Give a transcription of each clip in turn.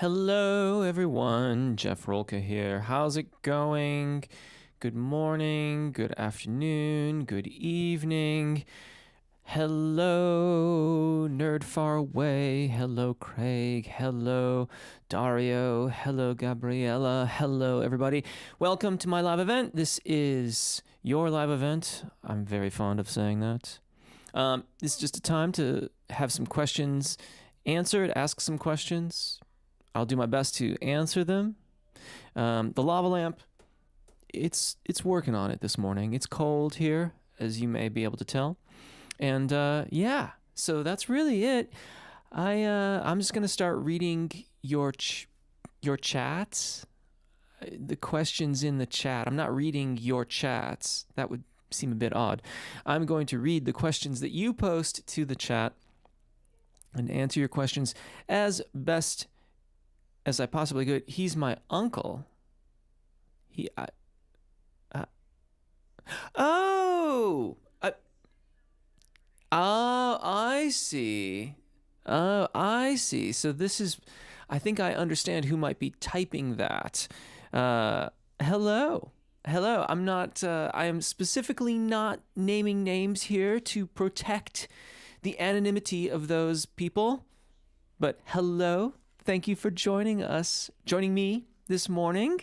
Hello, everyone. Jeff Rolka here. How's it going? Good morning, good afternoon, good evening. Hello, Nerd Far Away. Hello, Craig. Hello, Dario. Hello, Gabriella. Hello, everybody. Welcome to my live event. This is your live event. I'm very fond of saying that. This is just a time to have some questions answered, ask some questions. I'll do my best to answer them. The lava lamp, it's working on it this morning. It's cold here, as you may be able to tell. And yeah, so that's really it. I'm just gonna start reading your chats, the questions in the chat. I'm not reading your chats. That would seem a bit odd. I'm going to read the questions that you post to the chat and answer your questions as best as I possibly could. He's my uncle. Oh, I see. Oh, I see. So this is, I think I understand who might be typing that. Hello. Hello. I'm not, I am specifically not naming names here to protect the anonymity of those people. But hello. Thank you for joining me this morning.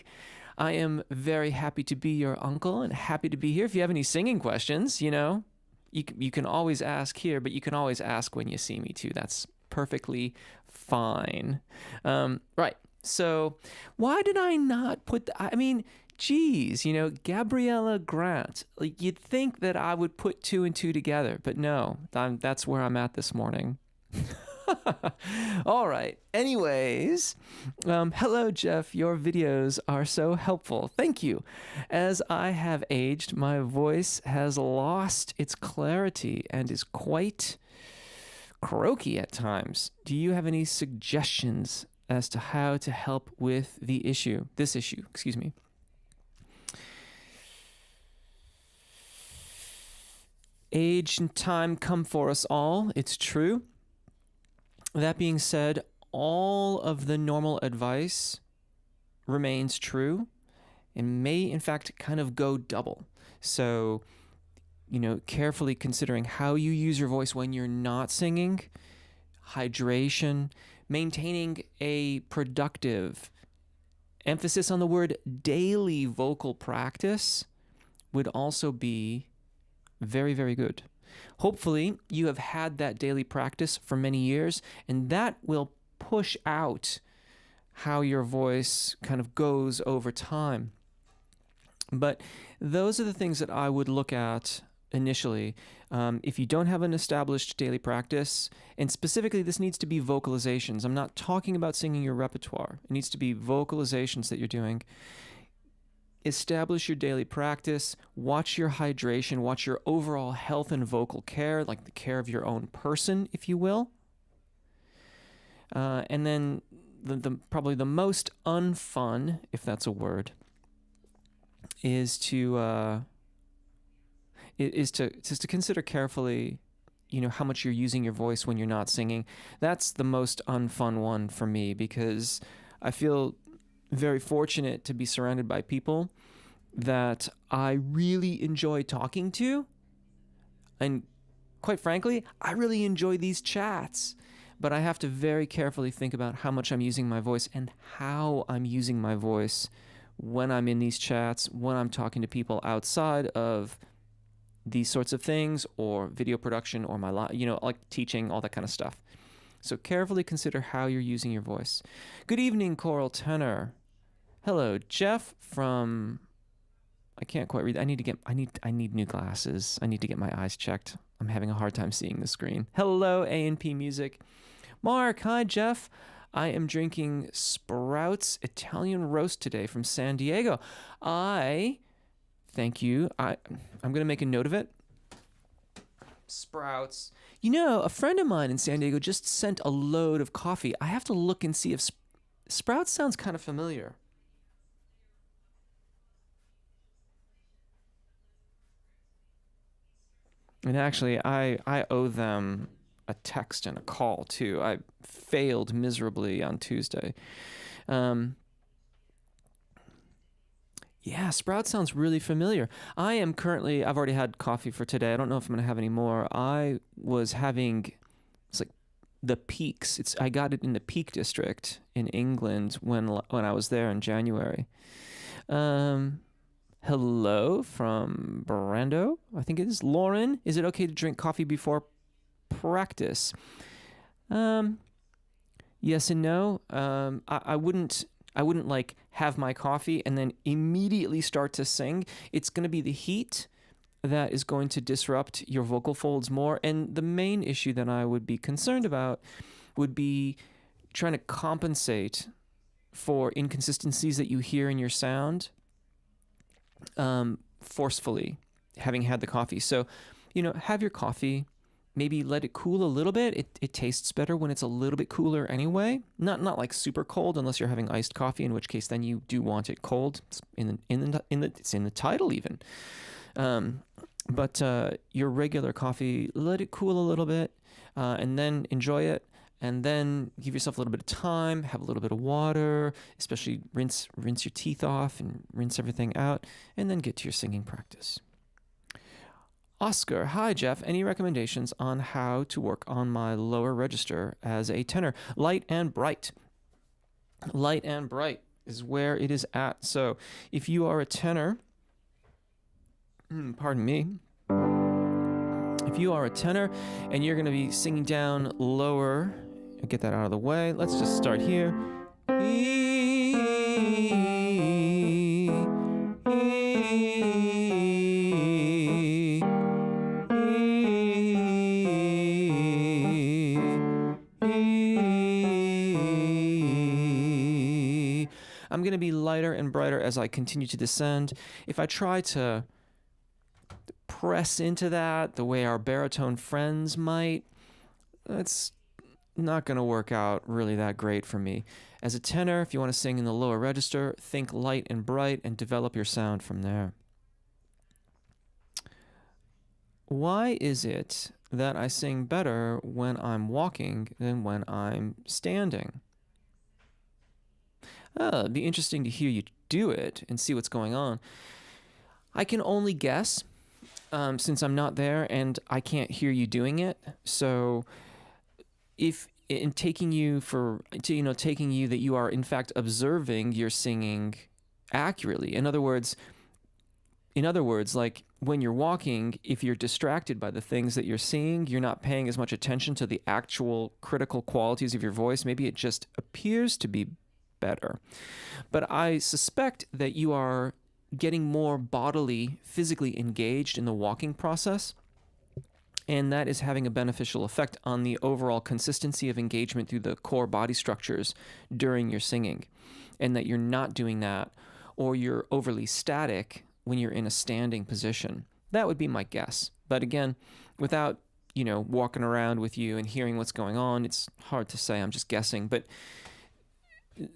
I am very happy to be your uncle and happy to be here. If you have any singing questions, you can always ask here, but you can always ask when you see me too. That's perfectly fine. Right. So why did I not put, geez, Gabriella Grant, like you'd think that I would put two and two together, but no, that's where I'm at this morning. All right. Anyways, hello, Jeff. Your videos are so helpful. Thank you. As I have aged, my voice has lost its clarity and is quite croaky at times. Do you have any suggestions as to how to help with this issue, excuse me? Age and time come for us all. It's true. That being said, all of the normal advice remains true and may, in fact, kind of go double. So, carefully considering how you use your voice when you're not singing, hydration, maintaining a productive emphasis on the word daily vocal practice would also be very, very good. Hopefully, you have had that daily practice for many years, and that will push out how your voice kind of goes over time. But those are the things that I would look at initially. If you don't have an established daily practice, and specifically this needs to be vocalizations. I'm not talking about singing your repertoire. It needs to be vocalizations that you're doing. Establish your daily practice, watch your hydration, watch your overall health and vocal care, like the care of your own person, if you will. And then probably the most unfun, if that's a word, is to consider carefully, how much you're using your voice when you're not singing. That's the most unfun one for me, because I feel very fortunate to be surrounded by people that I really enjoy talking to. And quite frankly, I really enjoy these chats. But I have to very carefully think about how much I'm using my voice and how I'm using my voice when I'm in these chats, when I'm talking to people outside of these sorts of things, or video production, or my like teaching, all that kind of stuff. So carefully consider how you're using your voice. Good evening, Coral Tenor. Hello, Jeff from, I can't quite read. I need new glasses. I need to get my eyes checked. I'm having a hard time seeing the screen. Hello, A&P Music. Mark, hi, Jeff. I am drinking Sprouts Italian Roast today from San Diego. Thank you. I'm going to make a note of it. Sprouts. A friend of mine in San Diego just sent a load of coffee. I have to look and see if Sprouts sounds kind of familiar. And actually, I owe them a text and a call too. I failed miserably on Tuesday. Yeah, Sprout sounds really familiar. I've already had coffee for today. I don't know if I'm going to have any more. I was having, it's like the Peaks. I got it in the Peak District in England when I was there in January. Hello from Brando, I think it is. Lauren, is it okay to drink coffee before practice? Yes and no. I wouldn't like have my coffee and then immediately start to sing. It's going to be the heat that is going to disrupt your vocal folds more. And the main issue that I would be concerned about would be trying to compensate for inconsistencies that you hear in your sound forcefully, having had the coffee. So, have your coffee, maybe let it cool a little bit. It tastes better when it's a little bit cooler anyway. Not like super cold unless you're having iced coffee, in which case then you do want it cold. It's it's in the title even. But your regular coffee, let it cool a little bit, and then enjoy it. And then give yourself a little bit of time, have a little bit of water, especially rinse your teeth off and rinse everything out, and then get to your singing practice. Oscar, hi Jeff, any recommendations on how to work on my lower register as a tenor? Light and bright. Light and bright is where it is at. So if you are a tenor, pardon me, if you are a tenor and you're going to be singing down lower, get that out of the way. Let's just start here. I'm going to be lighter and brighter as I continue to descend. If I try to press into that the way our baritone friends might, that's not going to work out really that great for me. As a tenor, if you want to sing in the lower register, think light and bright and develop your sound from there. Why is it that I sing better when I'm walking than when I'm standing? It'd be interesting to hear you do it and see what's going on. I can only guess since I'm not there and I can't hear you doing it. So if in taking you that you are in fact observing your singing accurately. In other words, like when you're walking, if you're distracted by the things that you're seeing, you're not paying as much attention to the actual critical qualities of your voice. Maybe it just appears to be better. But I suspect that you are getting more bodily, physically engaged in the walking process. And that is having a beneficial effect on the overall consistency of engagement through the core body structures during your singing. And that you're not doing that, or you're overly static when you're in a standing position. That would be my guess. But again, without, walking around with you and hearing what's going on, it's hard to say. I'm just guessing. But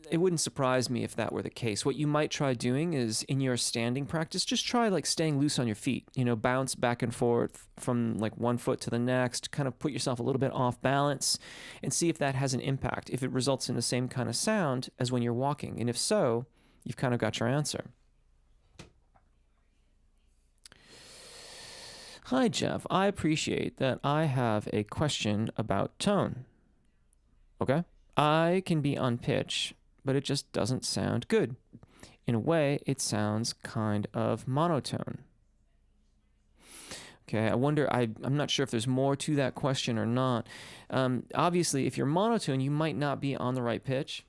it wouldn't surprise me if that were the case. What you might try doing is in your standing practice, just try like staying loose on your feet, bounce back and forth from like one foot to the next, kind of put yourself a little bit off balance and see if that has an impact, if it results in the same kind of sound as when you're walking. And if so, you've kind of got your answer. Hi, Jeff. I appreciate that I have a question about tone. Okay. I can be on pitch, but it just doesn't sound good. In a way, it sounds kind of monotone. Okay, I wonder, I'm not sure if there's more to that question or not. Obviously, if you're monotone, you might not be on the right pitch.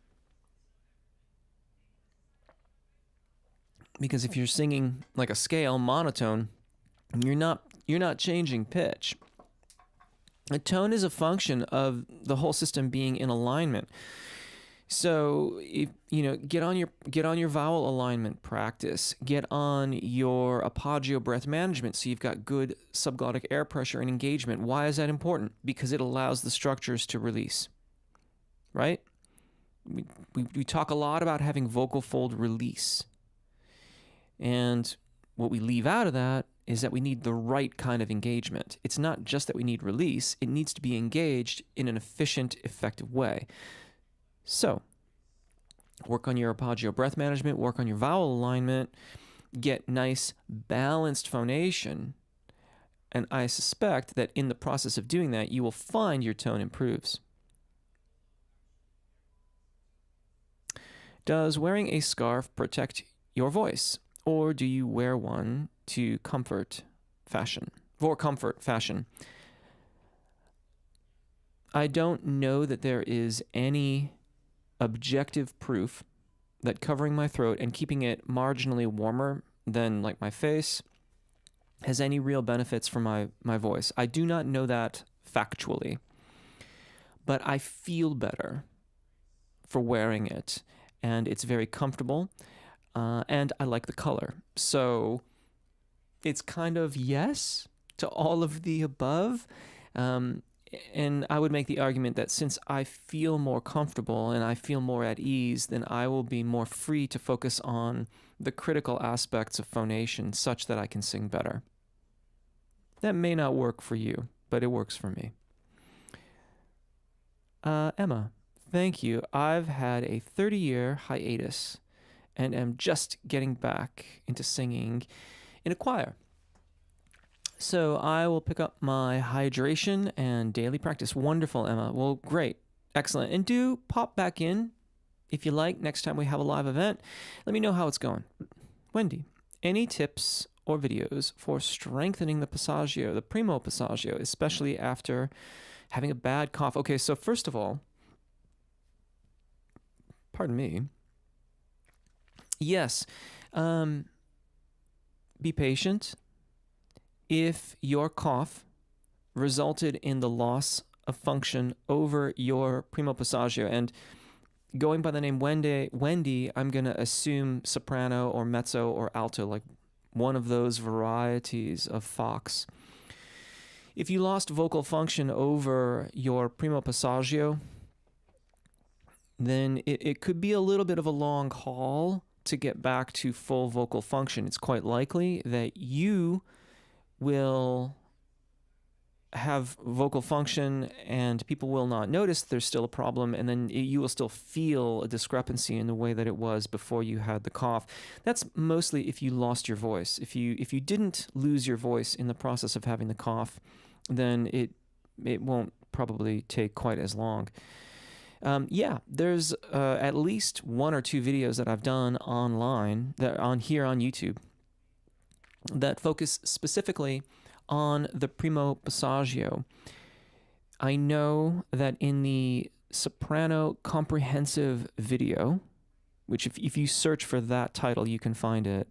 Because if you're singing like a scale, monotone, you're not changing pitch. A tone is a function of the whole system being in alignment. So, if, get on your vowel alignment practice. Get on your apagio breath management so you've got good subglottic air pressure and engagement. Why is that important? Because it allows the structures to release. Right? We talk a lot about having vocal fold release. And what we leave out of that is that we need the right kind of engagement. It's not just that we need release, it needs to be engaged in an efficient, effective way. So, work on your arpeggio breath management, work on your vowel alignment, get nice, balanced phonation, and I suspect that in the process of doing that, you will find your tone improves. Does wearing a scarf protect your voice, or do you wear one for comfort fashion? I don't know that there is any objective proof that covering my throat and keeping it marginally warmer than like my face has any real benefits for my voice. I do not know that factually, but I feel better for wearing it, and it's very comfortable, and I like the color. So it's kind of yes to all of the above. And I would make the argument that since I feel more comfortable and I feel more at ease, then I will be more free to focus on the critical aspects of phonation such that I can sing better. That may not work for you, but it works for me. Emma, thank you. I've had a 30-year hiatus and am just getting back into singing in a choir. So I will pick up my hydration and daily practice. Wonderful, Emma. Well, great. Excellent. And do pop back in, if you like, next time we have a live event. Let me know how it's going. Wendy, any tips or videos for strengthening the passaggio, the primo passaggio, especially after having a bad cough? Okay, so first of all, pardon me. Yes, be patient. If your cough resulted in the loss of function over your primo passaggio, and going by the name Wendy, I'm going to assume soprano or mezzo or alto, like one of those varieties of Fox. If you lost vocal function over your primo passaggio, then it could be a little bit of a long haul to get back to full vocal function. It's quite likely that you will have vocal function and people will not notice there's still a problem, and then you will still feel a discrepancy in the way that it was before you had the cough. That's mostly if you lost your voice. If you didn't lose your voice in the process of having the cough, then it won't probably take quite as long. There's at least one or two videos that I've done online that on YouTube that focus specifically on the primo passaggio. I know that in the soprano comprehensive video, which if you search for that title, you can find it,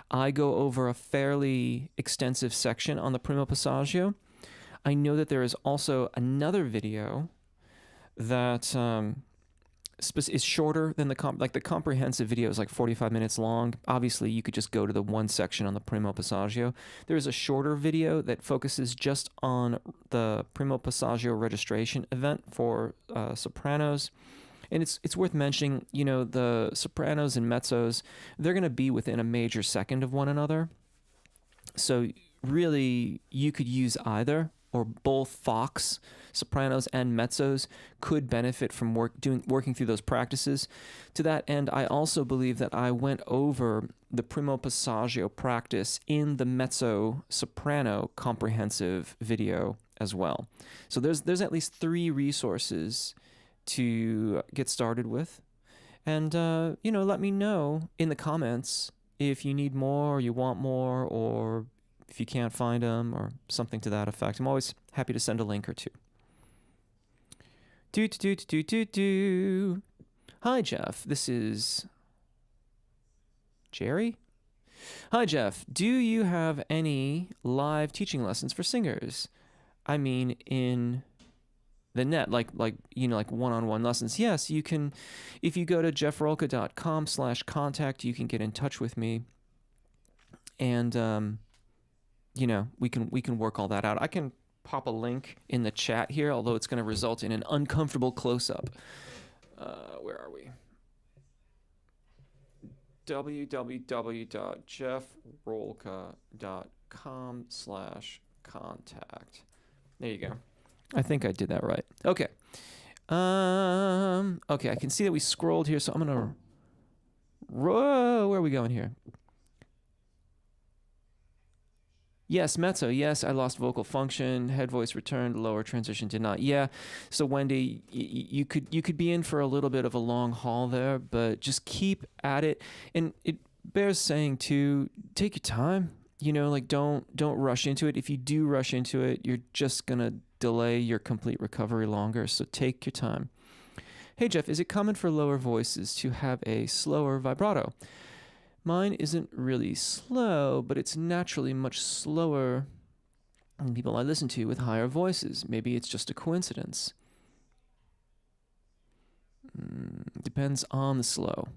I go over a fairly extensive section on the primo passaggio. I know that there is also another video that is shorter than the comprehensive video is like 45 minutes long. Obviously, you could just go to the one section on the primo passaggio. There is a shorter video that focuses just on the primo passaggio registration event for sopranos. And it's worth mentioning, the sopranos and mezzos, they're going to be within a major second of one another. So really, you could use either, or both Fox, sopranos and mezzos could benefit from working through those practices. To that end, I also believe that I went over the primo passaggio practice in the mezzo soprano comprehensive video as well. So there's at least 3 resources to get started with. And let me know in the comments if you need more or you want more, or if you can't find them or something to that effect. I'm always happy to send a link or two. Hi, Jeff. This is Jerry. Hi, Jeff. Do you have any live teaching lessons for singers? I mean, in the net, like one-on-one lessons. Yes, you can. If you go to jeffrolka.com/contact, you can get in touch with me, and we can work all that out. I can pop a link in the chat here, although it's going to result in an uncomfortable close-up. Where are we? www.jeffrolka.com. vibrato.com/contact. There you go. I think I did that right. Okay. Okay, I can see that we scrolled here, so I'm gonna. Whoa, where are we going here? Yes, mezzo. Yes, I lost vocal function. Head voice returned. Lower transition did not. Yeah. So Wendy, you could be in for a little bit of a long haul there, but just keep at it. And it bears saying too, take your time. Like don't rush into it. If you do rush into it, you're just gonna delay your complete recovery longer. So take your time. Hey Jeff, is it common for lower voices to have a slower vibrato? Mine isn't really slow, but it's naturally much slower than people I listen to with higher voices. Maybe it's just a coincidence. Depends on the slow.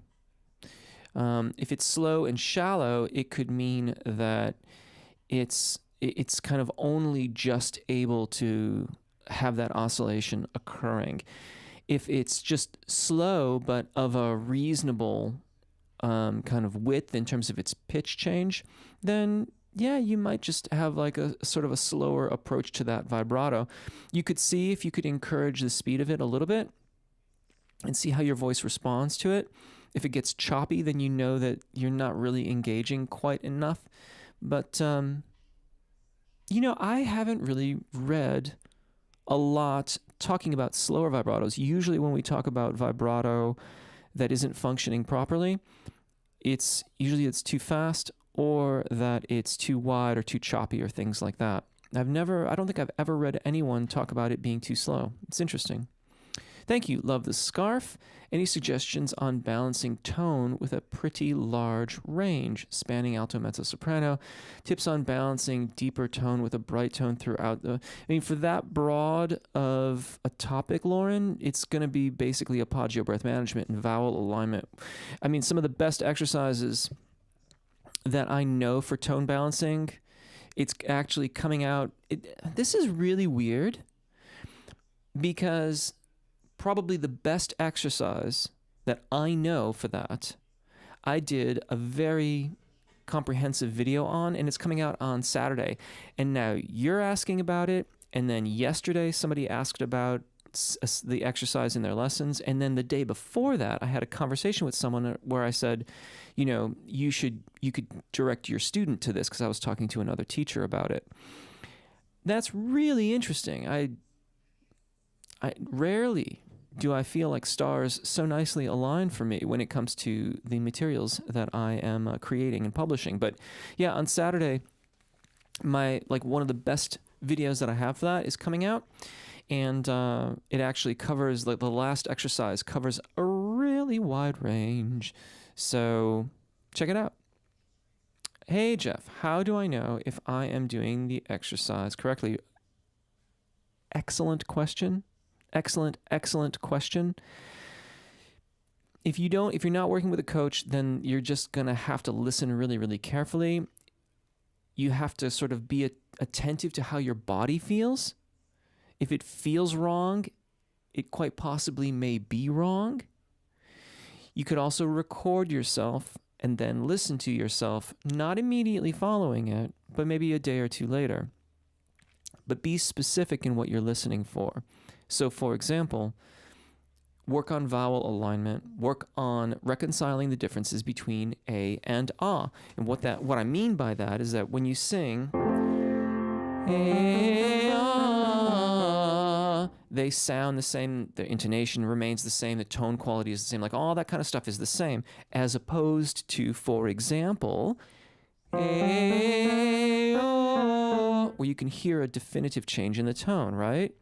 If it's slow and shallow, it could mean that it's kind of only just able to have that oscillation occurring. If it's just slow but of a reasonable kind of width in terms of its pitch change, then yeah, you might just have like a sort of a slower approach to that vibrato. You could see if you could encourage the speed of it a little bit and see how your voice responds to it. If it gets choppy, then you know that you're not really engaging quite enough. But, I haven't really read a lot talking about slower vibratos. Usually when we talk about vibrato that isn't functioning properly, it's too fast or that it's too wide or too choppy or things like that. I don't think I've ever read anyone talk about it being too slow. It's interesting. Thank you. Love the scarf. Any suggestions on balancing tone with a pretty large range, spanning alto, mezzo, soprano? Tips on balancing deeper tone with a bright tone throughout for that broad of a topic, Lauren, it's going to be basically arpeggio breath management and vowel alignment. Some of the best exercises that I know for tone balancing, it's actually coming out. This is really weird because probably the best exercise that I know for that, I did a very comprehensive video on, and it's coming out on Saturday. And now you're asking about it, and then yesterday somebody asked about the exercise in their lessons, and then the day before that I had a conversation with someone where I said, you could direct your student to this, because I was talking to another teacher about it. That's really interesting. I rarely do I feel like stars so nicely align for me when it comes to the materials that I am creating and publishing. But yeah, on Saturday, one of the best videos that I have for that is coming out, and it actually covers, the last exercise covers a really wide range. So check it out. Hey Jeff, how do I know if I am doing the exercise correctly? Excellent question. Excellent question. If you're not working with a coach, then you're just going to have to listen really, really carefully. You have to sort of be attentive to how your body feels. If it feels wrong, it quite possibly may be wrong. You could also record yourself and then listen to yourself, not immediately following it, but maybe a day or two later. But be specific in what you're listening for. So, for example, work on vowel alignment, work on reconciling the differences between a and ah. And what I mean by that is that when you sing, a, ah, they sound the same, the intonation remains the same, the tone quality is the same, all that kind of stuff is the same, as opposed to, for example, a, oh, where you can hear a definitive change in the tone, right?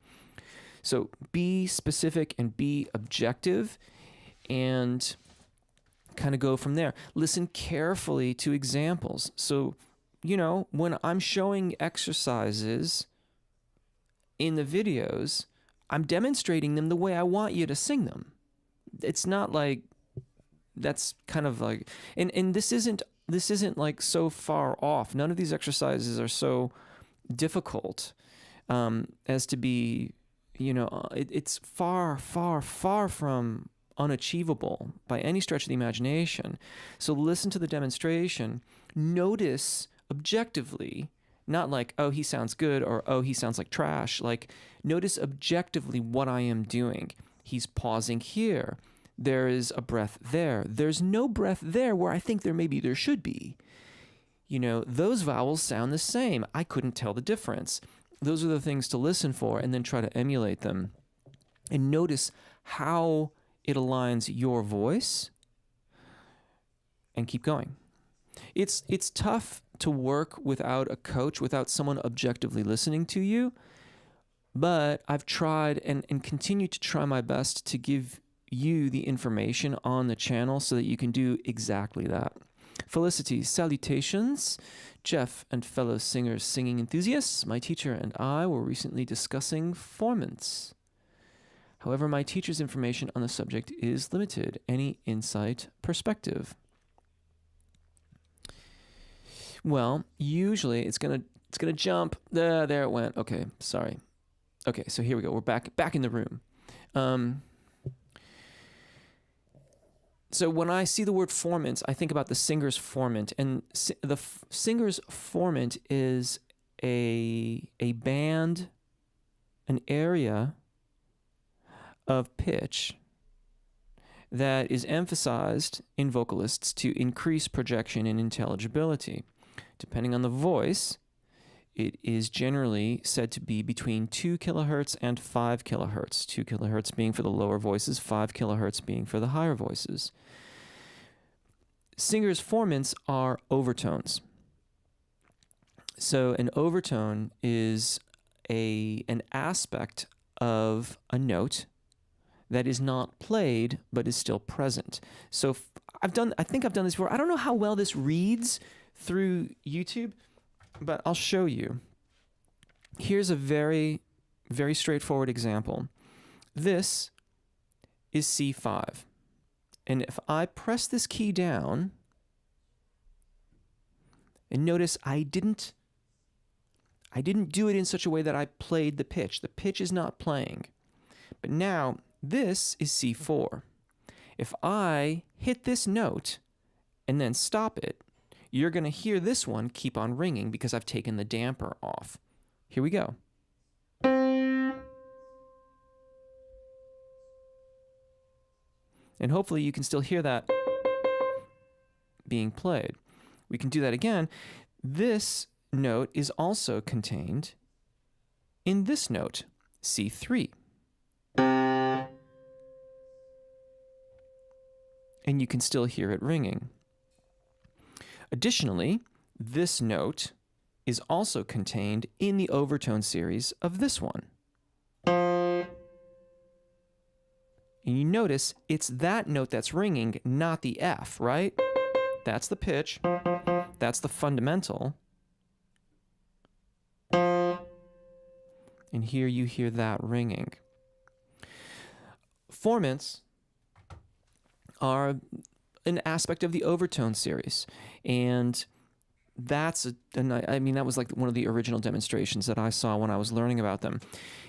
So be specific and be objective and kind of go from there. Listen carefully to examples. So, when I'm showing exercises in the videos, I'm demonstrating them the way I want you to sing them. It's not like that's kind of like, and this isn't like so far off. None of these exercises are so difficult as to be, it's far, far, far from unachievable by any stretch of the imagination. So listen to the demonstration, notice objectively Not like, oh, he sounds good, or oh, he sounds like trash. Like, notice objectively what I am doing. He's pausing here. There is a breath there. There's no breath there where I think there should be. You know, those vowels sound the same. I couldn't tell the difference. Those are the things to listen for and then try to emulate them. And notice how it aligns your voice and keep going. It's tough to work without a coach, without someone objectively listening to you, but I've tried and continue to try my best to give you the information on the channel so that you can do exactly that. Felicity, salutations. Jeff and fellow singers, singing enthusiasts, my teacher and I were recently discussing formants. However, my teacher's information on the subject is limited. Any insight, perspective? Well, usually it's gonna jump. There it went. Okay, sorry. Okay, so here we go. We're back in the room. So when I see the word formant, I think about the singer's formant, and the singer's formant is a band, an area of pitch that is emphasized in vocalists to increase projection and intelligibility. Depending on the voice, it is generally said to be between 2 kilohertz and 5 kilohertz. 2 kilohertz being for the lower voices, 5 kilohertz being for the higher voices. Singers' formants are overtones. So an overtone is an aspect of a note that is not played but is still present. So I think I've done this before. I don't know how well this reads through YouTube, but I'll show you. Here's a very, very straightforward example. This is C5. And if I press this key down, and notice I didn't do it in such a way that I played the pitch. The pitch is not playing. But now this is C4. If I hit this note and then stop it, you're going to hear this one keep on ringing because I've taken the damper off. Here we go. And hopefully you can still hear that being played. We can do that again. This note is also contained in this note, C3. And you can still hear it ringing. Additionally, this note is also contained in the overtone series of this one. And you notice it's that note that's ringing, not the F, right? That's the pitch. That's the fundamental. And here you hear that ringing. Formants are an aspect of the overtone series. And that was like one of the original demonstrations that I saw when I was learning about them.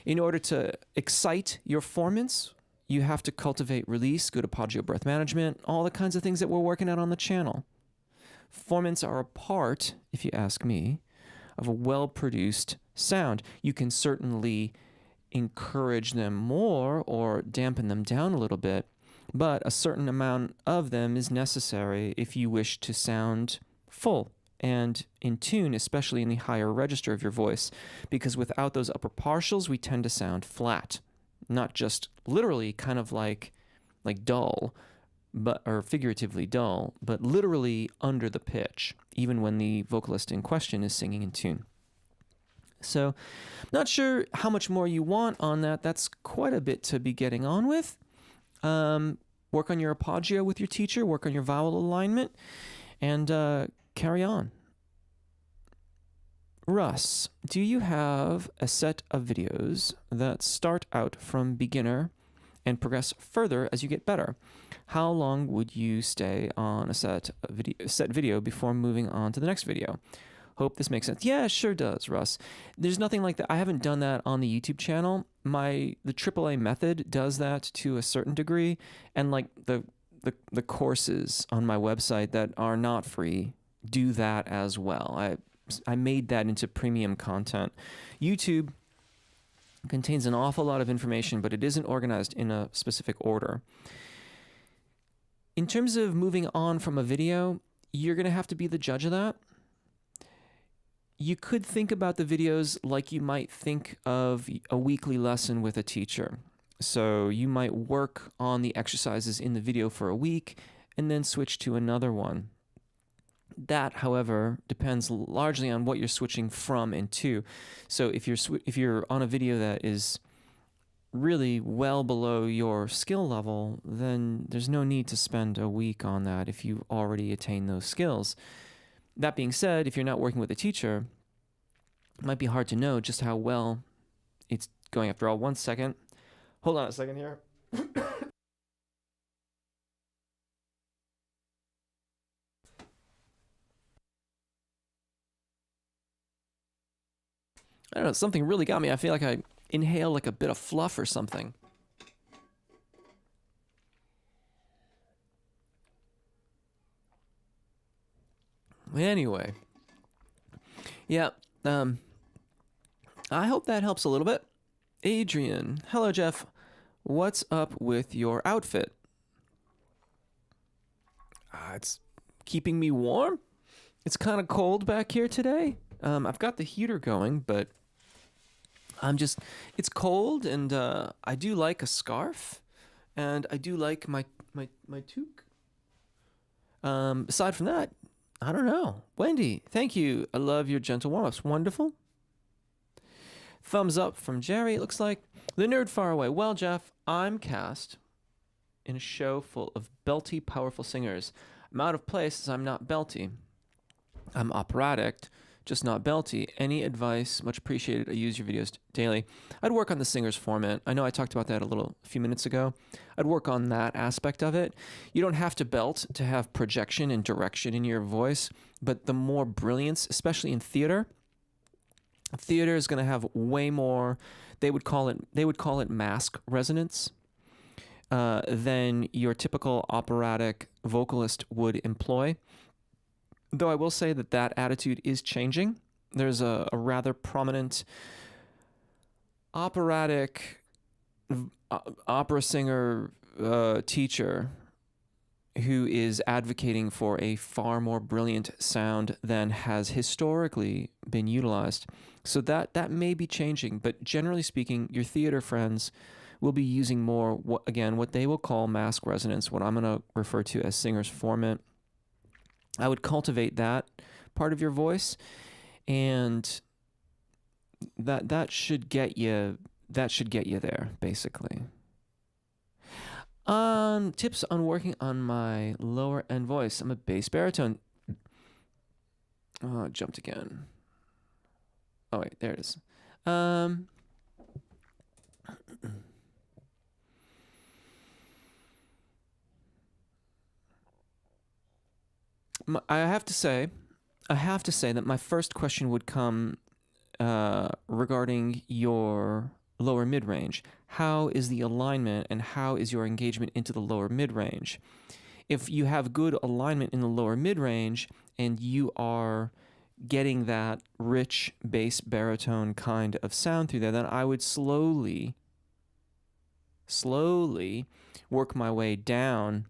In order to excite your formants, you have to cultivate release, good apogeo breath management, all the kinds of things that we're working at on the channel. Formants are a part, if you ask me, of a well-produced sound. You can certainly encourage them more or dampen them down a little bit, but a certain amount of them is necessary if you wish to sound full and in tune, especially in the higher register of your voice, because without those upper partials, we tend to sound flat. Not just literally kind of like dull, or figuratively dull, but literally under the pitch, even when the vocalist in question is singing in tune. So, not sure how much more you want on that. That's quite a bit to be getting on with. Work on your apogeo with your teacher, work on your vowel alignment, and carry on. Russ, do you have a set of videos that start out from beginner and progress further as you get better? How long would you stay on a set video before moving on to the next video? Hope this makes sense. Yeah, it sure does, Russ. There's nothing like that. I haven't done that on the YouTube channel. The AAA method does that to a certain degree, and like the courses on my website that are not free do that as well. I made that into premium content. YouTube contains an awful lot of information, but it isn't organized in a specific order. In terms of moving on from a video, you're going to have to be the judge of that. You could think about the videos like you might think of a weekly lesson with a teacher. So you might work on the exercises in the video for a week and then switch to another one. That, however, depends largely on what you're switching from and to. So if you're on a video that is really well below your skill level, then there's no need to spend a week on that if you already attained those skills. That being said, if you're not working with a teacher, it might be hard to know just how well it's going. After all, 1 second. Hold on a second here. I don't know, something really got me. I feel like I inhaled like a bit of fluff or something. Anyway. Yeah, I hope that helps a little bit. Adrian, hello Jeff. What's up with your outfit? It's keeping me warm. It's kind of cold back here today. I've got the heater going, but it's cold, and I do like a scarf, and I do like my toque. Aside from that, I don't know. Wendy, thank you. I love your gentle warm-ups. Wonderful. Thumbs up from Jerry, it looks like. The Nerd Far Away. Well, Jeff, I'm cast in a show full of belty, powerful singers. I'm out of place as I'm not belty. I'm operatic, just not belty. Any advice? Much appreciated. I use your videos daily. I'd work on the singer's formant. I know I talked about that a few minutes ago. I'd work on that aspect of it. You don't have to belt to have projection and direction in your voice, but the more brilliance, especially in theater is going to have way more. They would call it mask resonance than your typical operatic vocalist would employ. Though I will say that attitude is changing. There's a rather prominent operatic opera singer teacher who is advocating for a far more brilliant sound than has historically been utilized. So that may be changing, but generally speaking, your theater friends will be using more, what they will call mask resonance, what I'm going to refer to as singer's formant. I would cultivate that part of your voice, and that should get you there, basically. Tips on working on my lower end voice. I'm a bass baritone. Oh, it jumped again. Oh wait, there it is. I have to say that my first question would come regarding your lower mid-range. How is the alignment and how is your engagement into the lower mid-range? If you have good alignment in the lower mid-range and you are getting that rich bass baritone kind of sound through there, then I would slowly work my way down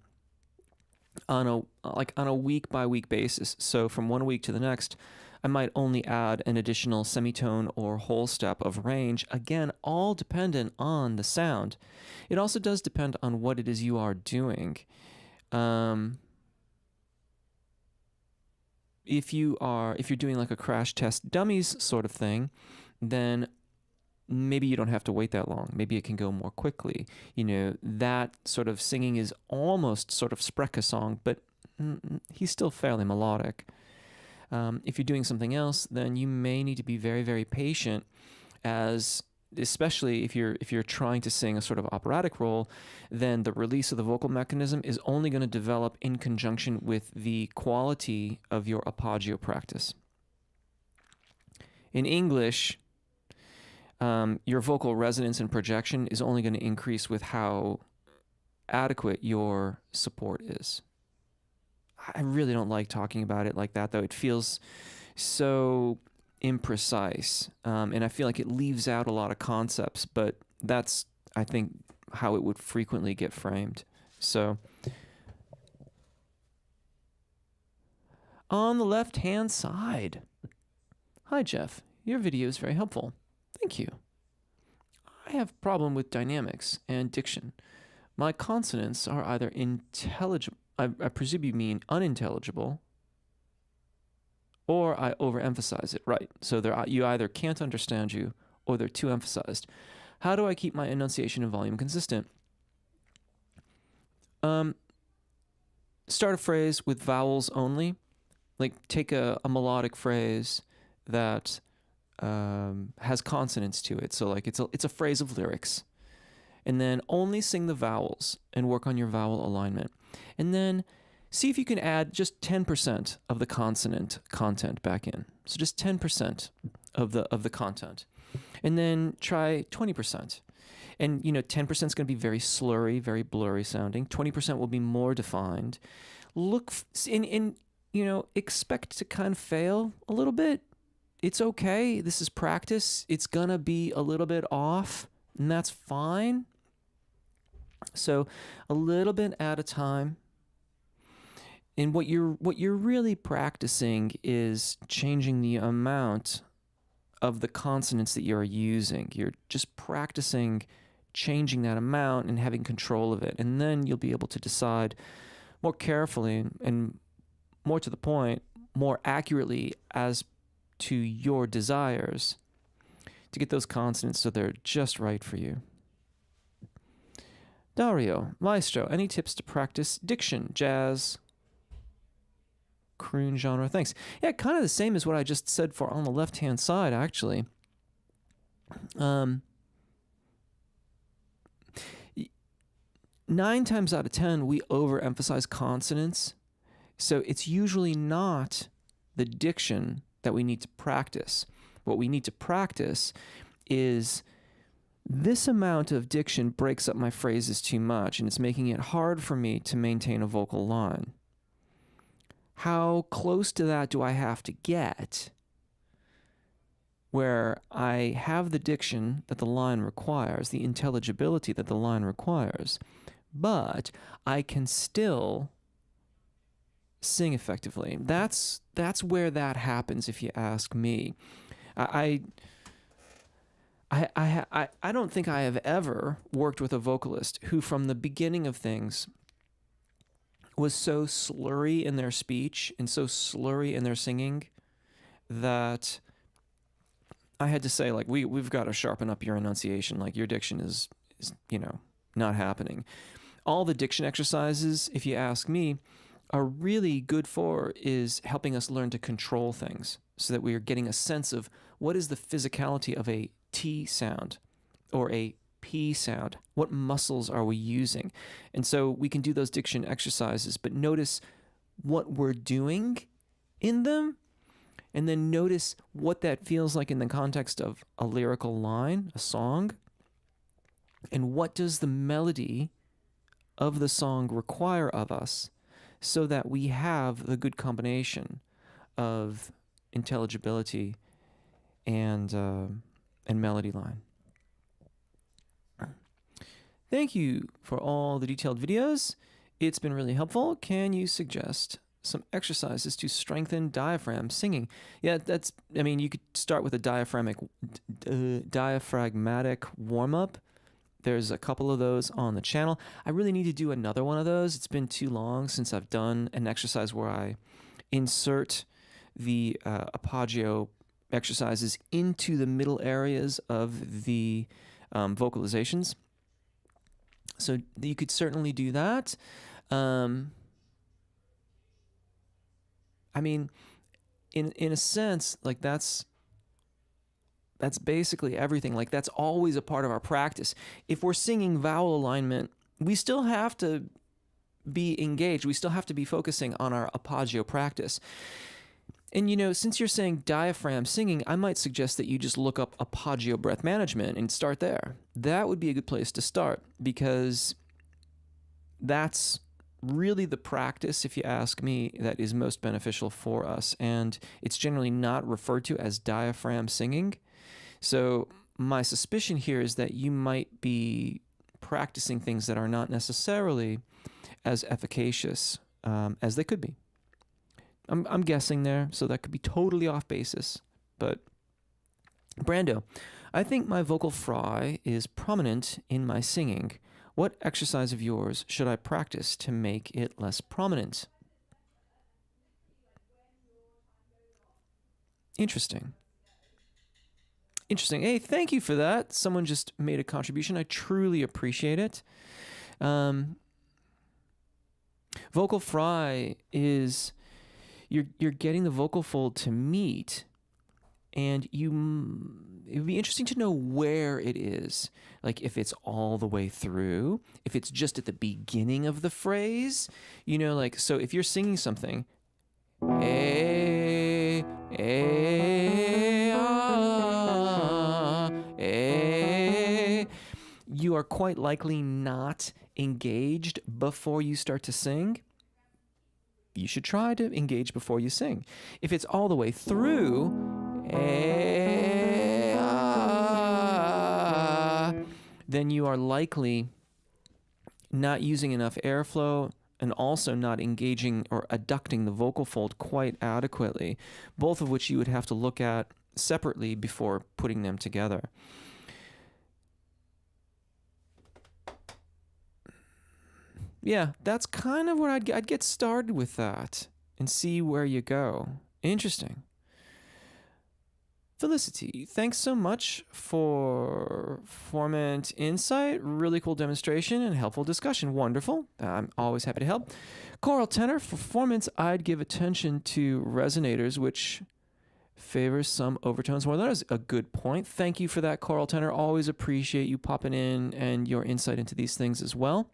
on a week by week basis. So from 1 week to the next, I might only add an additional semitone or whole step of range. Again, all dependent on the sound. It also does depend on what it is you are doing. If you're doing like a crash test dummies sort of thing, then maybe you don't have to wait that long. Maybe it can go more quickly. That sort of singing is almost sort of Sprecher song, but he's still fairly melodic. If you're doing something else, then you may need to be very, very patient, especially if you're trying to sing a sort of operatic role, then the release of the vocal mechanism is only going to develop in conjunction with the quality of your appoggio practice. In English, your vocal resonance and projection is only going to increase with how adequate your support is. I really don't like talking about it like that, though. It feels so imprecise, and I feel like it leaves out a lot of concepts, but that's, I think, how it would frequently get framed. So on the left-hand side, hi Jeff, your video is very helpful. Thank you. I have a problem with dynamics and diction. My consonants are either intelligible, I presume you mean unintelligible, or I overemphasize it. Right. So you either can't understand you or they're too emphasized. How do I keep my enunciation and volume consistent? Start a phrase with vowels only. Like take a melodic phrase that has consonants to it. So like it's a phrase of lyrics. And then only sing the vowels and work on your vowel alignment. And then see if you can add just 10% of the consonant content back in. So just 10% of the content. And then try 20%. And 10% is going to be very slurry, very blurry sounding. 20% will be more defined. Look expect to kind of fail a little bit. It's okay. This is practice. It's going to be a little bit off, and that's fine. So a little bit at a time. And what you're really practicing is changing the amount of the consonants that you're using. You're just practicing changing that amount and having control of it. And then you'll be able to decide more carefully and more to the point, more accurately as to your desires to get those consonants so they're just right for you. Dario, Maestro, any tips to practice diction, jazz, croon genre? Thanks. Yeah, kind of the same as what I just said for on the left-hand side, actually. 9 times out of 10, we overemphasize consonants. So it's usually not the diction that we need to practice. What we need to practice is this amount of diction breaks up my phrases too much, and it's making it hard for me to maintain a vocal line. How close to that do I have to get where I have the diction that the line requires, the intelligibility that the line requires, but I can still sing effectively? That's where that happens, if you ask me. I don't think I have ever worked with a vocalist who from the beginning of things was so slurry in their speech and so slurry in their singing that I had to say, like, we've got to sharpen up your enunciation. Like, your diction is not happening. All the diction exercises, if you ask me, are really good for is helping us learn to control things so that we are getting a sense of what is the physicality of a T sound or a P sound. What muscles are we using? And so we can do those diction exercises, but notice what we're doing in them, and then notice what that feels like in the context of a lyrical line, a song, and what does the melody of the song require of us so that we have the good combination of intelligibility and melody line. Thank you for all the detailed videos. It's been really helpful. Can you suggest some exercises to strengthen diaphragm singing? Yeah, you could start with a diaphragmatic warm-up. There's a couple of those on the channel. I really need to do another one of those. It's been too long since I've done an exercise where I insert the arpeggio exercises into the middle areas of the vocalizations. So you could certainly do that. In a sense, like that's basically everything. Like, that's always a part of our practice. If we're singing vowel alignment, we still have to be engaged. We still have to be focusing on our arpeggio practice. And, since you're saying diaphragm singing, I might suggest that you just look up arpeggio breath management and start there. That would be a good place to start, because that's really the practice, if you ask me, that is most beneficial for us. And it's generally not referred to as diaphragm singing. So my suspicion here is that you might be practicing things that are not necessarily as efficacious as they could be. I'm guessing there, so that could be totally off basis. But Brando, I think my vocal fry is prominent in my singing. What exercise of yours should I practice to make it less prominent? Interesting. Interesting. Hey, thank you for that. Someone just made a contribution. I truly appreciate it. Vocal fry is you're getting the vocal fold to meet, and it would be interesting to know where it is. Like if it's all the way through, if it's just at the beginning of the phrase, like, so if you're singing something, you are quite likely not engaged before you start to sing. You should try to engage before you sing. If it's all the way through, then you are likely not using enough airflow and also not engaging or adducting the vocal fold quite adequately, both of which you would have to look at separately before putting them together. Yeah, that's kind of what I'd get started with that and see where you go. Interesting. Felicity, thanks so much for formant insight, really cool demonstration, and helpful discussion. Wonderful. I'm always happy to help. Choral tenor, for formants, I'd give attention to resonators, which favors some overtones more. That is a good point. Thank you for that, choral tenor. Always appreciate you popping in and your insight into these things as well.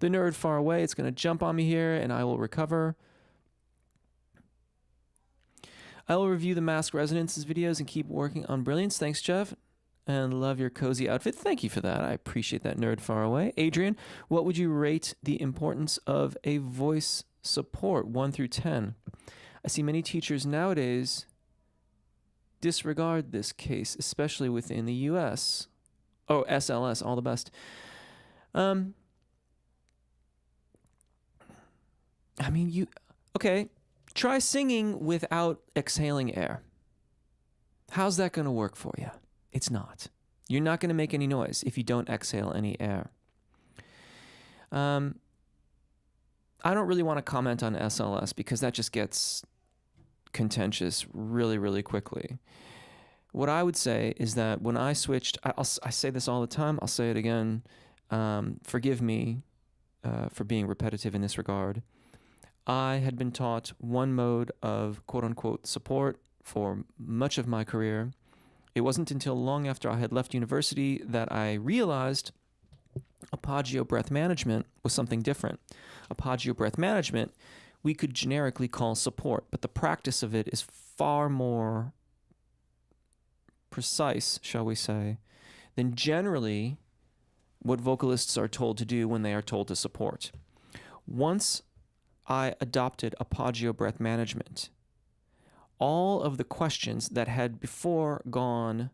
The nerd far away, it's going to jump on me here, and I will recover. I will review the mask resonances videos and keep working on brilliance. Thanks, Jeff. And love your cozy outfit. Thank you for that. I appreciate that, nerd far away. Adrian, what would you rate the importance of a voice support, 1 through 10? I see many teachers nowadays disregard this case, especially within the U.S. Oh, SLS, all the best. Okay, try singing without exhaling air. How's that going to work for you? It's not. You're not going to make any noise if you don't exhale any air. I don't really want to comment on SLS because that just gets contentious really, really quickly. What I would say is that when I switched, I say this all the time, I'll say it again, forgive me for being repetitive in this regard. I had been taught one mode of quote-unquote support for much of my career. It wasn't until long after I had left university that I realized Apogeo breath management was something different. Apogeo breath management we could generically call support, but the practice of it is far more precise, shall we say, than generally what vocalists are told to do when they are told to support. Once I adopted Apogeo breath management, all of the questions that had before gone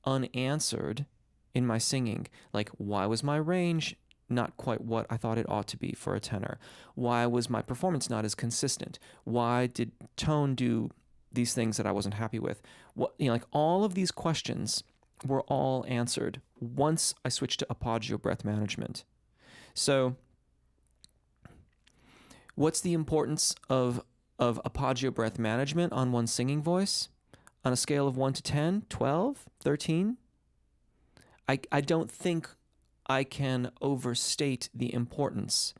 unanswered in my singing, like why was my range not quite what I thought it ought to be for a tenor? Why was my performance not as consistent? Why did tone do these things that I wasn't happy with? Like all of these questions were all answered once I switched to Apogeo breath management. So what's the importance of Apogeo breath management on one's singing voice? On a scale of 1 to 10, 12, 13? I don't think I can overstate the importance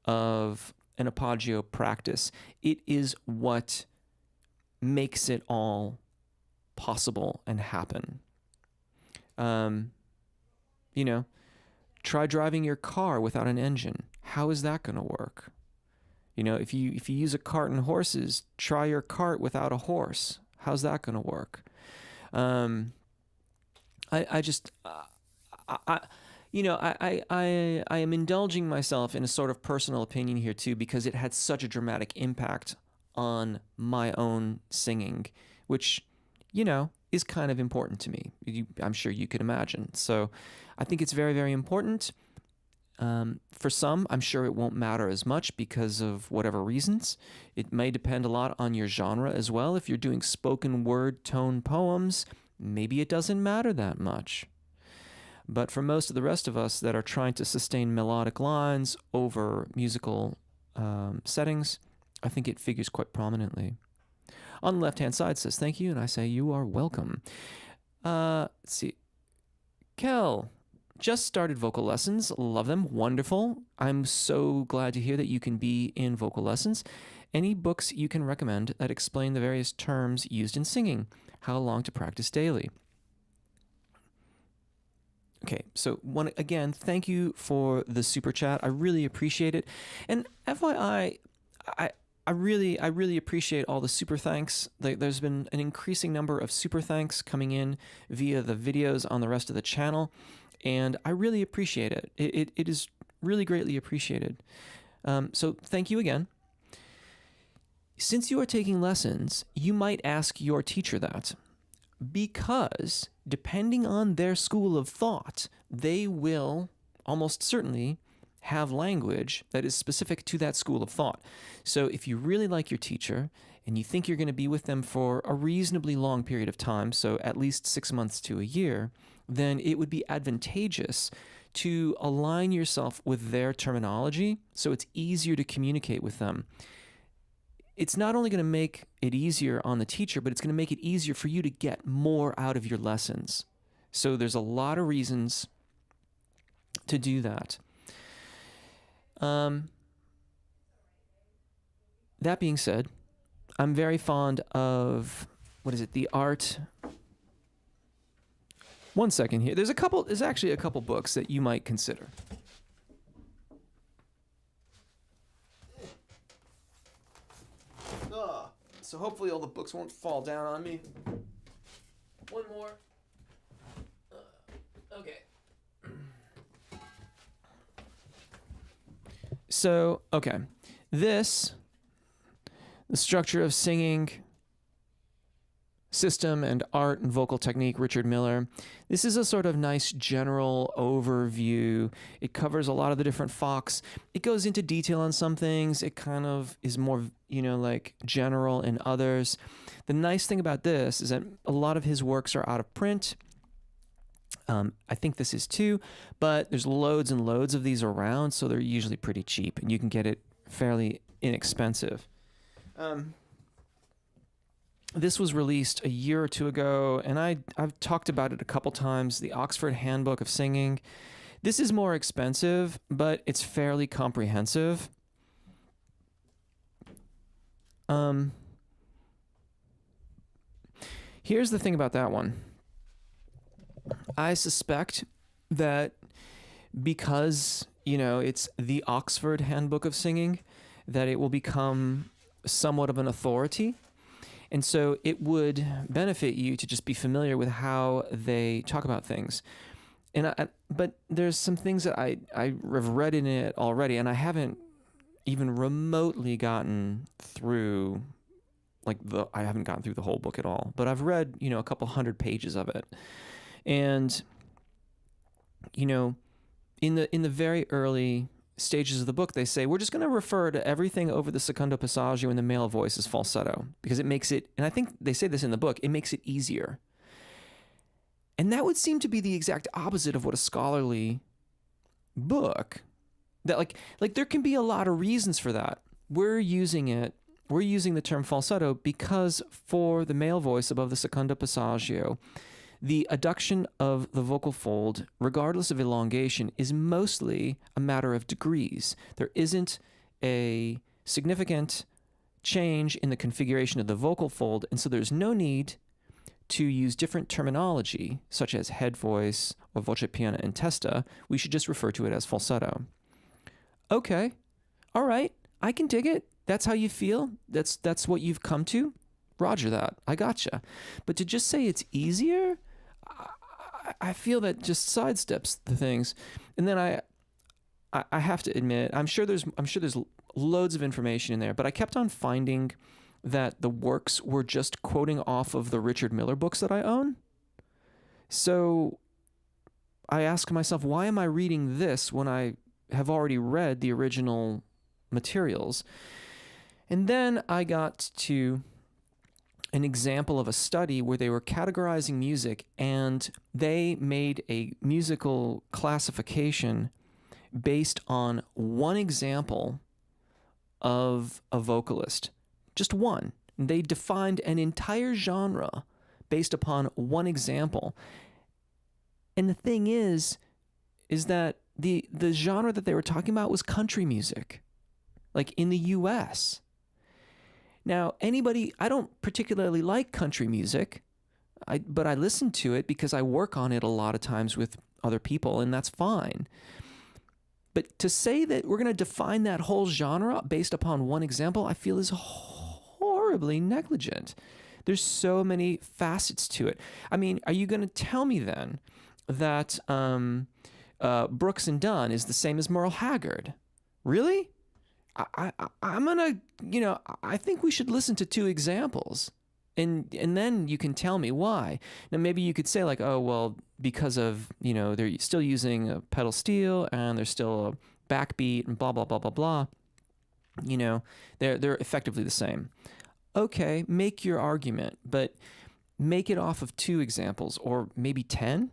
of an Apogeo practice. It is what makes it all possible and happen. Try driving your car without an engine. How is that going to work? If you use a cart and horses, try your cart without a horse. How's that going to work? I am indulging myself in a sort of personal opinion here too, because it had such a dramatic impact on my own singing, which, is kind of important to me. I'm sure you could imagine. So I think it's very, very important. For some, I'm sure it won't matter as much because of whatever reasons. It may depend a lot on your genre as well. If you're doing spoken word tone poems, maybe it doesn't matter that much. But for most of the rest of us that are trying to sustain melodic lines over musical settings, I think it figures quite prominently. On the left-hand side says thank you, and I say you are welcome. Let's see. Kel, just started vocal lessons. Love them. Wonderful. I'm so glad to hear that you can be in vocal lessons. Any books you can recommend that explain the various terms used in singing? How long to practice daily? Okay, so again, thank you for the super chat. I really appreciate it. And FYI, I really appreciate all the super thanks. There's been an increasing number of super thanks coming in via the videos on the rest of the channel, and I really appreciate it. It is really greatly appreciated. So thank you again. Since you are taking lessons, you might ask your teacher that, because depending on their school of thought, they will almost certainly have language that is specific to that school of thought. So if you really like your teacher and you think you're going to be with them for a reasonably long period of time, so at least 6 months to a year, then it would be advantageous to align yourself with their terminology so it's easier to communicate with them. It's not only going to make it easier on the teacher, but it's going to make it easier for you to get more out of your lessons. So there's a lot of reasons to do that. That being said, I'm very fond of, the art. One second here. There's actually a couple books that you might consider. So hopefully all the books won't fall down on me. One more. Okay. So, okay. The structure of singing, system and art and vocal technique, Richard Miller. This is a sort of nice general overview. It covers a lot of the different Fox. It goes into detail on some things. It kind of is more, general in others. The nice thing about this is that a lot of his works are out of print. I think this is too, but there's loads and loads of these around, so they're usually pretty cheap, and you can get it fairly inexpensive. This was released a year or two ago, and I've talked about it a couple times, the Oxford Handbook of Singing. This is more expensive, but it's fairly comprehensive. Here's the thing about that one. I suspect that because, it's the Oxford Handbook of Singing, that it will become somewhat of an authority. And so it would benefit you to just be familiar with how they talk about things. But there's some things that I've read in it already, and I haven't even remotely gotten through, I haven't gotten through the whole book at all. But I've read, a couple hundred pages of it. And, in the very early stages of the book, they say, we're just going to refer to everything over the secondo passaggio in the male voice as falsetto, because it makes it, and I think they say this in the book, it makes it easier. And that would seem to be the exact opposite of what a scholarly book, that like there can be a lot of reasons for that. We're using the term falsetto because for the male voice above the secondo passaggio, the adduction of the vocal fold, regardless of elongation, is mostly a matter of degrees. There isn't a significant change in the configuration of the vocal fold, and so there's no need to use different terminology, such as head voice or voce piana and testa. We should just refer to it as falsetto. Okay, all right, I can dig it. That's how you feel? That's what you've come to? Roger that. I gotcha. But to just say it's easier, I feel that just sidesteps the things. And then I have to admit, I'm sure there's loads of information in there, but I kept on finding that the works were just quoting off of the Richard Miller books that I own. So I ask myself, why am I reading this when I have already read the original materials? And then I got to an example of a study where they were categorizing music, and they made a musical classification based on one example of a vocalist. Just one. They defined an entire genre based upon one example. And the thing is that the genre that they were talking about was country music, like in the US. Now, I don't particularly like country music, but I listen to it because I work on it a lot of times with other people, and that's fine. But to say that we're going to define that whole genre based upon one example, I feel is horribly negligent. There's so many facets to it. I mean, are you going to tell me then that Brooks and Dunn is the same as Merle Haggard? Really? I'm gonna, I think we should listen to two examples, and then you can tell me why. Now maybe you could say like, oh well, because of they're still using a pedal steel and there's still a backbeat and blah blah blah blah blah. They're effectively the same. Okay, make your argument, but make it off of two examples or maybe 10.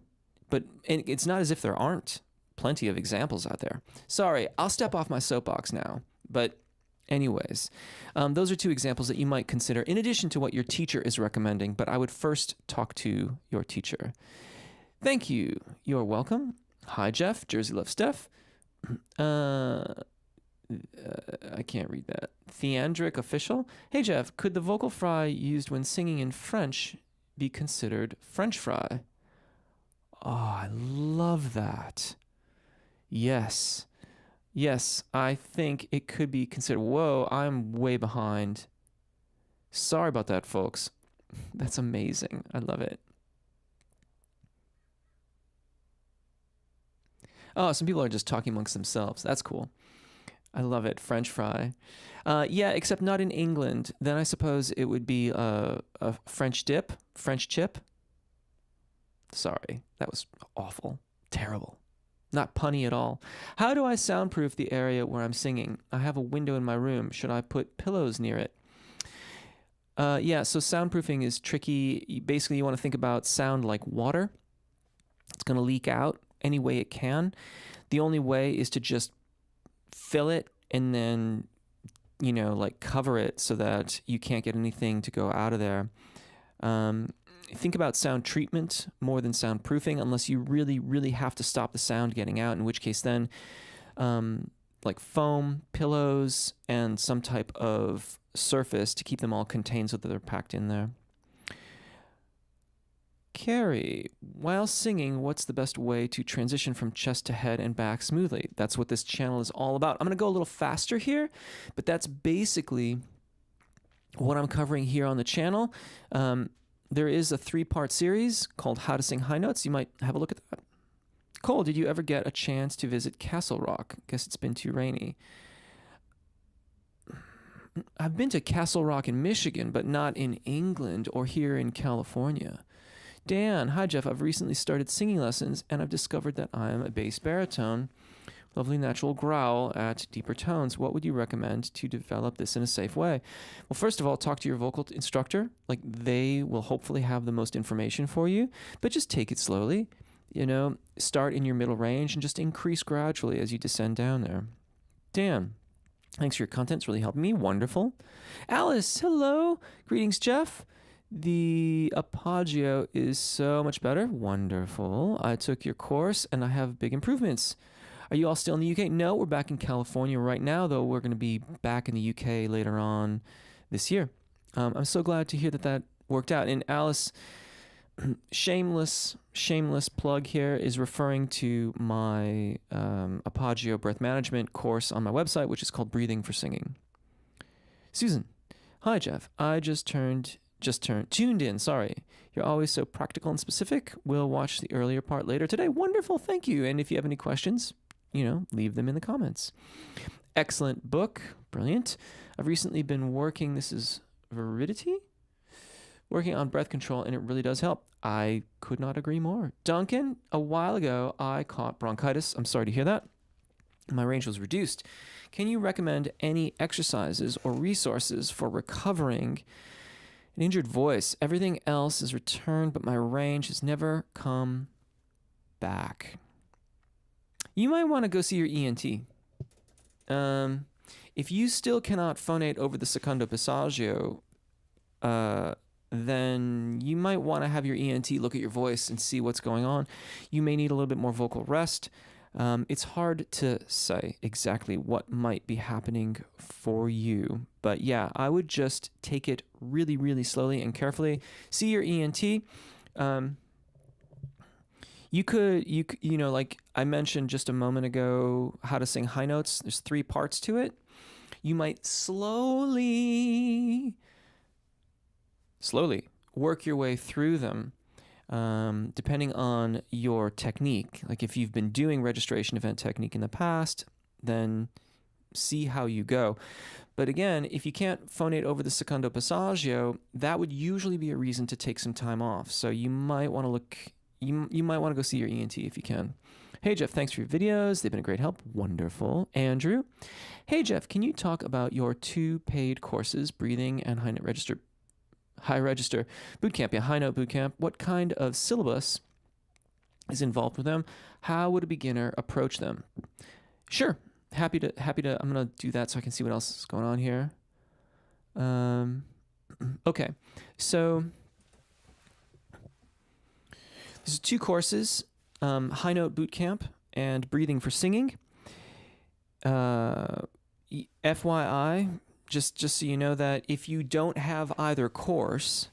But it's not as if there aren't plenty of examples out there. Sorry, I'll step off my soapbox now. But anyways, those are two examples that you might consider in addition to what your teacher is recommending. But I would first talk to your teacher. Thank you. You're welcome. Hi, Jeff. Jersey Love Steph. I can't read that. Theandric Official. Hey, Jeff. Could the vocal fry used when singing in French be considered French fry? Oh, I love that. Yes. Yes, I think it could be considered. Whoa, I'm way behind. Sorry about that, folks. That's amazing. I love it. Oh, some people are just talking amongst themselves. That's cool. I love it. French fry. Yeah, except not in England. Then I suppose it would be a French dip, French chip. Sorry, that was awful. Terrible. Not punny at all. How do I soundproof the area where I'm singing? I have a window in my room. Should I put pillows near it? Yeah, so soundproofing is tricky. Basically, you want to think about sound like water. It's going to leak out any way it can. The only way is to just fill it and then, cover it so that you can't get anything to go out of there. Think about sound treatment more than soundproofing, unless you really, really have to stop the sound getting out, in which case then like foam, pillows, and some type of surface to keep them all contained so that they're packed in there. Carrie, while singing, what's the best way to transition from chest to head and back smoothly? That's what this channel is all about. I'm going to go a little faster here, but that's basically what I'm covering here on the channel. There is a 3-part series called How to Sing High Notes. You might have a look at that. Cole, did you ever get a chance to visit Castle Rock? Guess it's been too rainy. I've been to Castle Rock in Michigan, but not in England or here in California. Dan, hi Jeff. I've recently started singing lessons, and I've discovered that I am a bass baritone. Lovely natural growl at deeper tones. What would you recommend to develop this in a safe way? Well, first of all, talk to your vocal instructor. Like, they will hopefully have the most information for you, but just take it slowly. Start in your middle range and just increase gradually as you descend down there. Dan, thanks for your content. It's really helped me. Wonderful. Alice, hello. Greetings, Jeff. The arpeggio is so much better. Wonderful. I took your course and I have big improvements. Are you all still in the UK? No, we're back in California right now, though we're going to be back in the UK later on this year. I'm so glad to hear that worked out. And Alice, shameless plug here, is referring to my arpeggio breath management course on my website, which is called Breathing for Singing. Susan, hi Jeff. I just turned tuned in. Sorry. You're always so practical and specific. We'll watch the earlier part later today. Wonderful. Thank you. And if you have any questions, leave them in the comments. Excellent book. Brilliant. I've recently been working, this is Veridity, working on breath control, and it really does help. I could not agree more. Duncan, a while ago, I caught bronchitis. I'm sorry to hear that. My range was reduced. Can you recommend any exercises or resources for recovering an injured voice? Everything else is returned, but my range has never come back. You might want to go see your ENT. If you still cannot phonate over the secondo passaggio, then you might want to have your ENT look at your voice and see what's going on. You may need a little bit more vocal rest. It's hard to say exactly what might be happening for you. But yeah, I would just take it really, really slowly and carefully. See your ENT. You could, like I mentioned just a moment ago, how to sing high notes. There's 3 parts to it. You might slowly work your way through them, depending on your technique. Like if you've been doing registration event technique in the past, then see how you go. But again, if you can't phonate over the secondo passaggio, that would usually be a reason to take some time off. So you might want to look. You might want to go see your ENT if you can. Hey, Jeff, thanks for your videos. They've been a great help. Wonderful. Andrew. Hey, Jeff, can you talk about your 2 paid courses, breathing and high register bootcamp? Yeah, high note bootcamp. What kind of syllabus is involved with them? How would a beginner approach them? Sure. Happy to. I'm going to do that so I can see what else is going on here. Okay. So there's 2 courses, High Note Bootcamp and Breathing for Singing. FYI, just so you know that if you don't have either course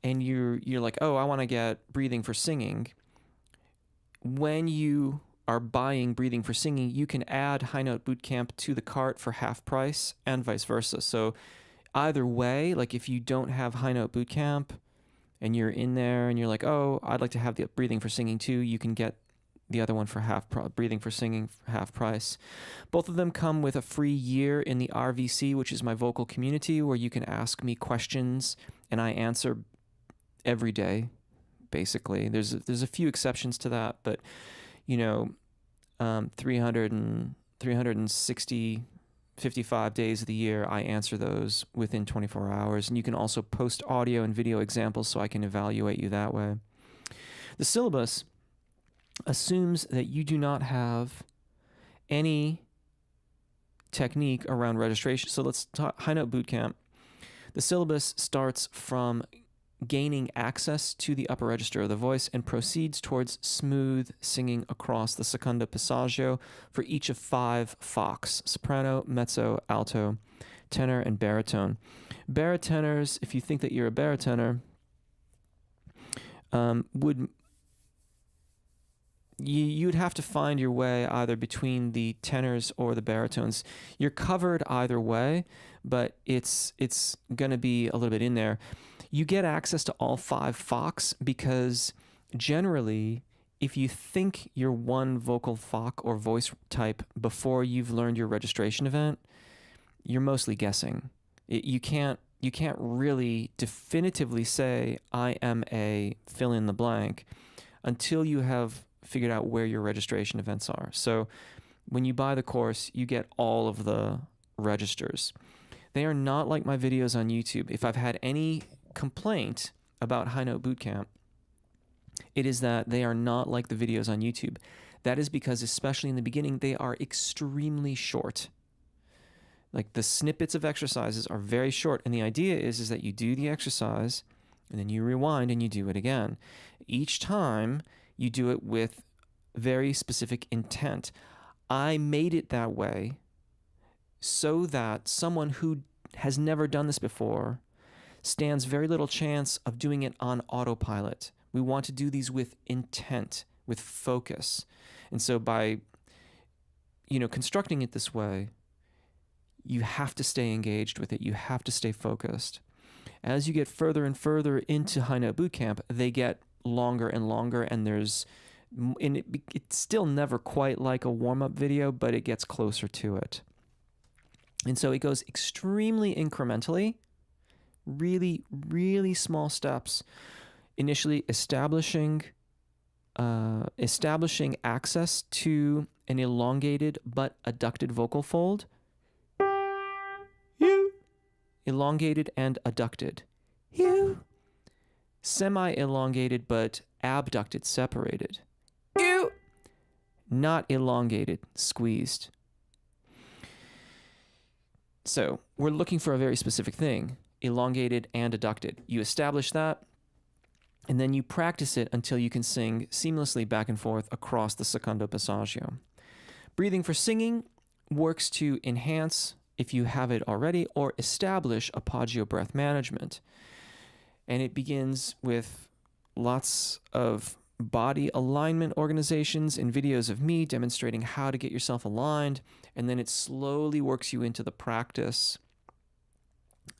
and you're like, oh, I want to get Breathing for Singing, when you are buying Breathing for Singing, you can add High Note Bootcamp to the cart for half price and vice versa. So either way, like if you don't have High Note Bootcamp, and you're in there and you're like, oh, I'd like to have the Breathing for Singing too, you can get the other one for Breathing for Singing for half price. Both of them come with a free year in the RVC, which is my vocal community, where you can ask me questions and I answer every day, basically. There's a few exceptions to that, but 360 55 days of the year, I answer those within 24 hours. And you can also post audio and video examples so I can evaluate you that way. The syllabus assumes that you do not have any technique around registration. So let's talk High Note Bootcamp. The syllabus starts from gaining access to the upper register of the voice and proceeds towards smooth singing across the secondo passaggio for each of 5 Fox: soprano, mezzo, alto, tenor, and baritone. Baritoners, if you think that you're a baritoner, you'd have to find your way either between the tenors or the baritones. You're covered either way, but it's going to be a little bit in there. You get access to all 5 Fox because generally, if you think you're one vocal Fox or voice type before you've learned your registration event, you're mostly guessing. You can't really definitively say, I am a fill in the blank until you have figured out where your registration events are. So when you buy the course, you get all of the registers. They are not like my videos on YouTube. If I've had any complaint about High Note Bootcamp, it is that they are not like the videos on YouTube. That is because, especially in the beginning, they are extremely short. Like the snippets of exercises are very short, and the idea is that you do the exercise and then you rewind and you do it again. Each time you do it with very specific intent. I made it that way so that someone who has never done this before stands very little chance of doing it on autopilot. We want to do these with intent, with focus. And so by, constructing it this way, you have to stay engaged with it. You have to stay focused. As you get further and further into high note bootcamp, they get longer and longer, and it's still never quite like a warm-up video, but it gets closer to it. And so it goes extremely incrementally, really, really small steps. Initially establishing access to an elongated but adducted vocal fold. You. Elongated and adducted. You. Semi-elongated but abducted, separated. You. Not elongated, squeezed. So we're looking for a very specific thing, elongated and adducted. You establish that, and then you practice it until you can sing seamlessly back and forth across the secondo passaggio. Breathing for singing works to enhance, if you have it already, or establish apagio breath management. And it begins with lots of body alignment organizations and videos of me demonstrating how to get yourself aligned, and then it slowly works you into the practice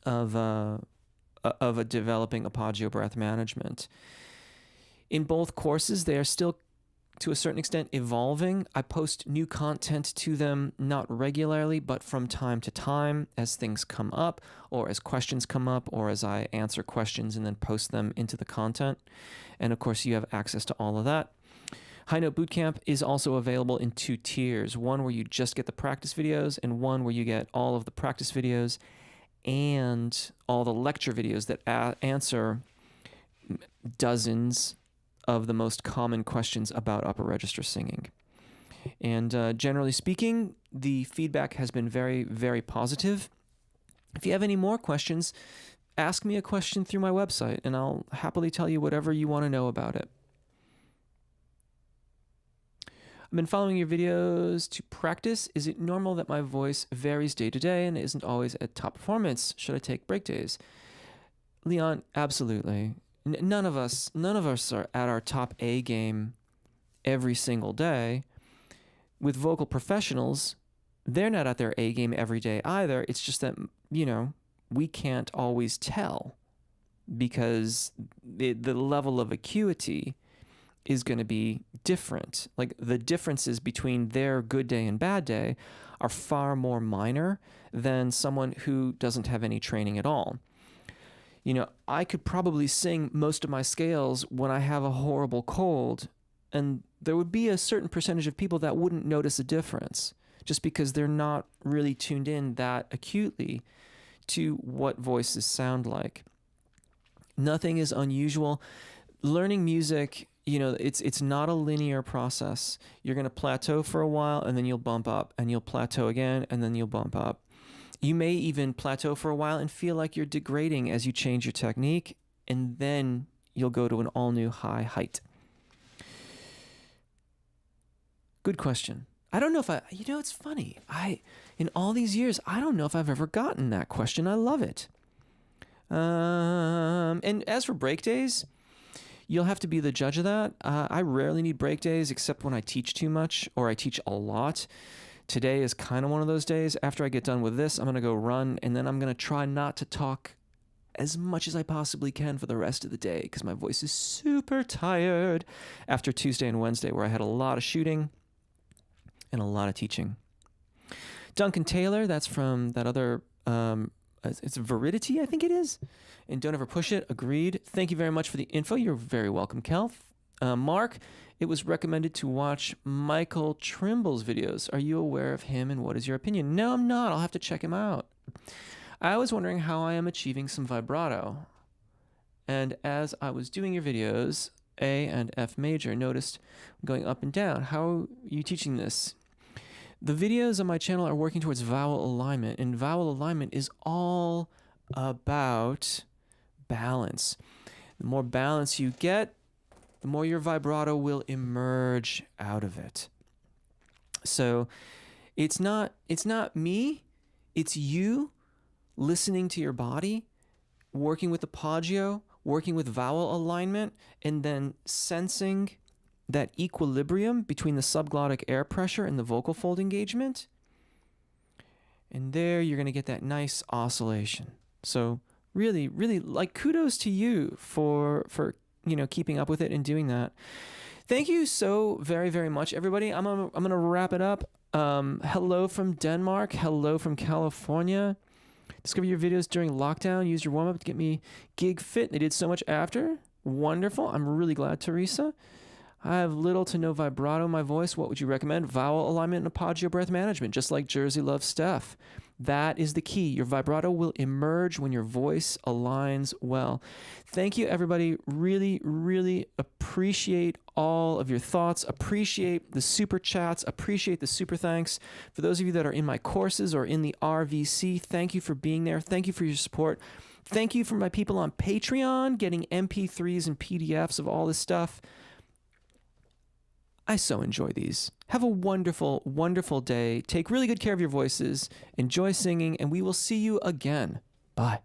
of a developing apagio breath management. In both courses, they are still, to a certain extent, evolving. I post new content to them, not regularly, but from time to time as things come up, or as questions come up, or as I answer questions and then post them into the content. And of course, you have access to all of that. High Note Bootcamp is also available in 2 tiers, one where you just get the practice videos and one where you get all of the practice videos and all the lecture videos that answer dozens of the most common questions about upper register singing. And generally speaking, the feedback has been very, very positive. If you have any more questions, ask me a question through my website, and I'll happily tell you whatever you want to know about it. I've been following your videos to practice. Is it normal that my voice varies day to day and isn't always at top performance? Should I take break days? Leon, absolutely. None of us are at our top A game every single day. With vocal professionals, they're not at their A game every day either. It's just that, we can't always tell because the level of acuity is going to be different. Like the differences between their good day and bad day are far more minor than someone who doesn't have any training at all. I could probably sing most of my scales when I have a horrible cold, and there would be a certain percentage of people that wouldn't notice a difference just because they're not really tuned in that acutely to what voices sound like. Nothing is unusual. Learning music, it's not a linear process. You're going to plateau for a while, and then you'll bump up, and you'll plateau again, and then you'll bump up. You may even plateau for a while and feel like you're degrading as you change your technique, and then you'll go to an all-new high height. Good question. I don't know if it's funny. In all these years, I don't know if I've ever gotten that question. I love it. And as for break days, you'll have to be the judge of that. I rarely need break days except when I teach too much or I teach a lot. Today is kind of one of those days. After I get done with this, I'm going to go run, and then I'm going to try not to talk as much as I possibly can for the rest of the day because my voice is super tired after Tuesday and Wednesday where I had a lot of shooting and a lot of teaching. Duncan Taylor, that's from that other, it's Veridity, I think it is. And Don't Ever Push It, agreed. Thank you very much for the info. You're very welcome, Kel. Mark, it was recommended to watch Michael Trimble's videos. Are you aware of him and what is your opinion? No, I'm not. I'll have to check him out. I was wondering how I am achieving some vibrato. And as I was doing your videos, A and F major, noticed going up and down. How are you teaching this? The videos on my channel are working towards vowel alignment, and vowel alignment is all about balance. The more balance you get, the more your vibrato will emerge out of it. So it's not me, it's you listening to your body, working with apagio, working with vowel alignment, and then sensing that equilibrium between the subglottic air pressure and the vocal fold engagement. And there you're going to get that nice oscillation. So Really, really, like, kudos to you for keeping up with it and doing that. Thank you so very, very much, everybody. I'm gonna wrap it up. Hello from Denmark. Hello from California. Discover your videos during lockdown. Use your warm up to get me gig fit. They did so much after. Wonderful. I'm really glad, Teresa. I have little to no vibrato in my voice. What would you recommend? Vowel alignment and apogeo breath management, just like Jersey loves Steph. That is the key. Your vibrato will emerge when your voice aligns well. Thank you, everybody. Really, really appreciate all of your thoughts. Appreciate the super chats. Appreciate the super thanks. For those of you that are in my courses or in the RVC, thank you for being there. Thank you for your support. Thank you for my people on Patreon, getting MP3s and PDFs of all this stuff. I so enjoy these. Have a wonderful, wonderful day. Take really good care of your voices. Enjoy singing, and we will see you again. Bye.